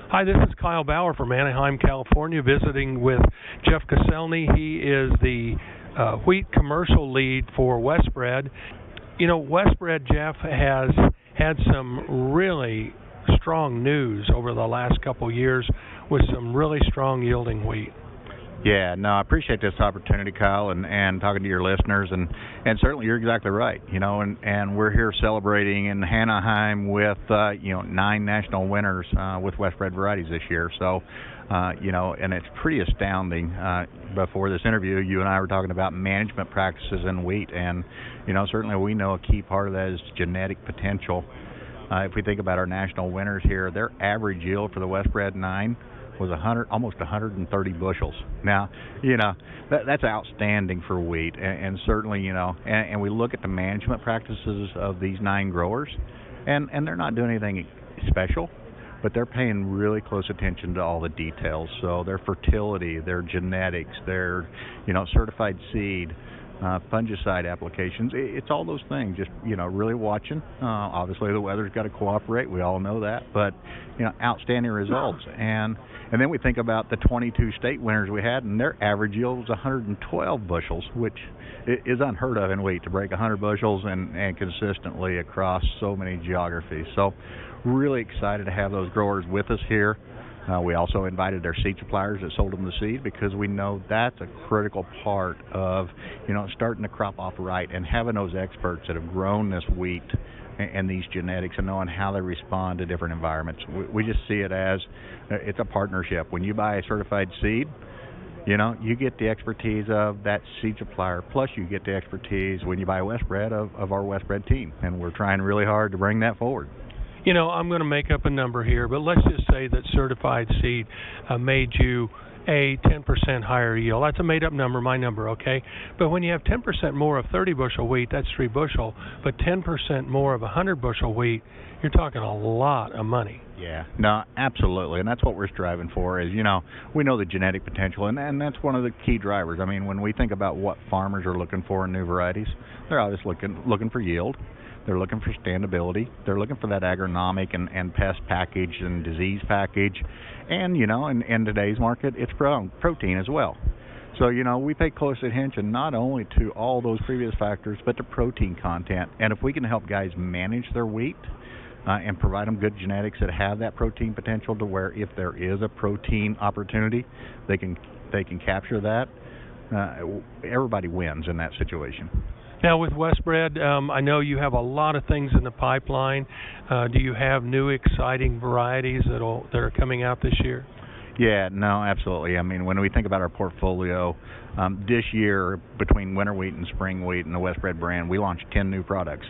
Hi, this is Kyle Bauer from Anaheim, California, visiting with Jeff Koscelny. He is the wheat commercial lead for WestBred. You know, WestBred, Jeff, has had some really strong news over the last couple years with some really strong yielding wheat. Yeah, no, I appreciate this opportunity, Kyle, and talking to your listeners, and certainly you're exactly right, and we're here celebrating in Anaheim with, 9 national winners with WestBred Varieties this year, so, and it's pretty astounding. Before this interview, you and I were talking about management practices in wheat, and, certainly we know a key part of that is genetic potential. If we think about our national winners here, their average yield for the WestBred 9 was almost 130 bushels. Now, that's outstanding for wheat, and certainly, and we look at the management practices of these 9 growers, and they're not doing anything special, but they're paying really close attention to all the details. So their fertility, their genetics, their, certified seed, fungicide applications, it's all those things, just, really watching. Obviously the weather's got to cooperate, we all know that, but, outstanding results. And then we think about the 22 state winners we had, and their average yield was 112 bushels, which is unheard of in wheat, to break 100 bushels and consistently across so many geographies. So really excited to have those growers with us here. We also invited their seed suppliers that sold them the seed, because we know that's a critical part of, starting the crop off right and having those experts that have grown this wheat and these genetics and knowing how they respond to different environments. We just see it as it's a partnership. When you buy a certified seed, you get the expertise of that seed supplier, plus you get the expertise when you buy WestBred of our WestBred team, and we're trying really hard to bring that forward. I'm going to make up a number here, but let's just say that certified seed made you a 10% higher yield. That's a made-up number, my number, okay? But when you have 10% more of 30 bushel wheat, that's 3 bushel, but 10% more of 100 bushel wheat, you're talking a lot of money. Yeah, no, absolutely, and that's what we're striving for is, we know the genetic potential, and that's one of the key drivers. I mean, when we think about what farmers are looking for in new varieties, they're always looking for yield. They're looking for standability. They're looking for that agronomic and pest package and disease package. And, in today's market, it's protein as well. So, we pay close attention not only to all those previous factors, but to protein content. And if we can help guys manage their wheat and provide them good genetics that have that protein potential, to where if there is a protein opportunity, they can capture that, everybody wins in that situation. Now, with WestBred, I know you have a lot of things in the pipeline. Do you have new exciting varieties that are coming out this year? Yeah, no, absolutely. I mean, when we think about our portfolio, this year, between winter wheat and spring wheat and the WestBred brand, we launched 10 new products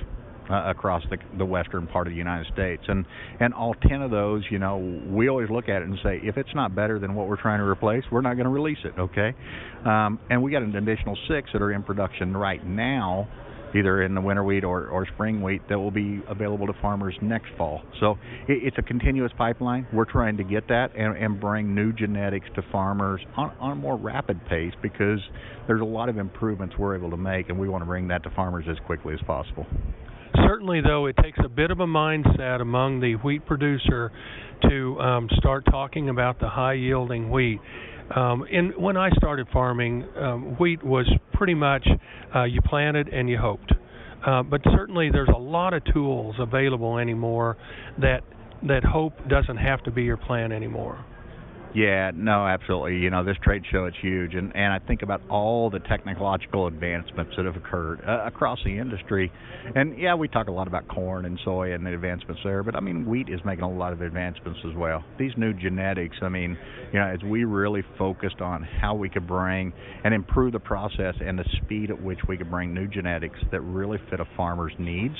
across the western part of the United States. And all 10 of those, we always look at it and say, if it's not better than what we're trying to replace, we're not going to release it, okay? And we got an additional 6 that are in production right now, either in the winter wheat or spring wheat, that will be available to farmers next fall. So it's a continuous pipeline. We're trying to get that and bring new genetics to farmers on a more rapid pace, because there's a lot of improvements we're able to make, and we want to bring that to farmers as quickly as possible. Certainly, though, it takes a bit of a mindset among the wheat producer to start talking about the high-yielding wheat. When I started farming, wheat was pretty much you planted and you hoped. But certainly there's a lot of tools available anymore that hope doesn't have to be your plan anymore. Yeah, no, absolutely. This trade show, it's huge. And I think about all the technological advancements that have occurred across the industry. And, yeah, we talk a lot about corn and soy and the advancements there, but, wheat is making a lot of advancements as well. These new genetics, as we really focused on how we could bring and improve the process and the speed at which we could bring new genetics that really fit a farmer's needs,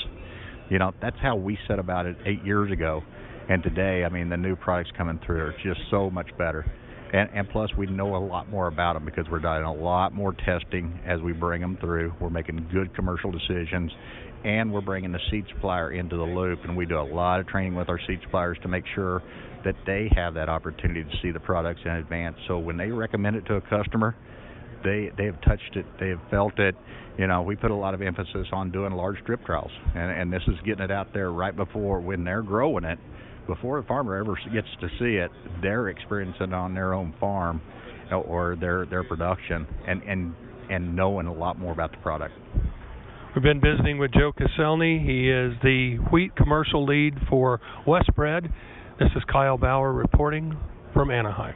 that's how we set about it 8 years ago. And today, the new products coming through are just so much better. And plus, we know a lot more about them, because we're doing a lot more testing as we bring them through. We're making good commercial decisions, and we're bringing the seed supplier into the loop. And we do a lot of training with our seed suppliers to make sure that they have that opportunity to see the products in advance. So when they recommend it to a customer, they have touched it, they have felt it. We put a lot of emphasis on doing large strip trials, and this is getting it out there right before when they're growing it. before the farmer ever gets to see it, they're experiencing it on their own farm or their production and knowing a lot more about the product. We've been visiting with Joe Koscelny. He is the wheat commercial lead for WestBred. This is Kyle Bauer reporting from Anaheim.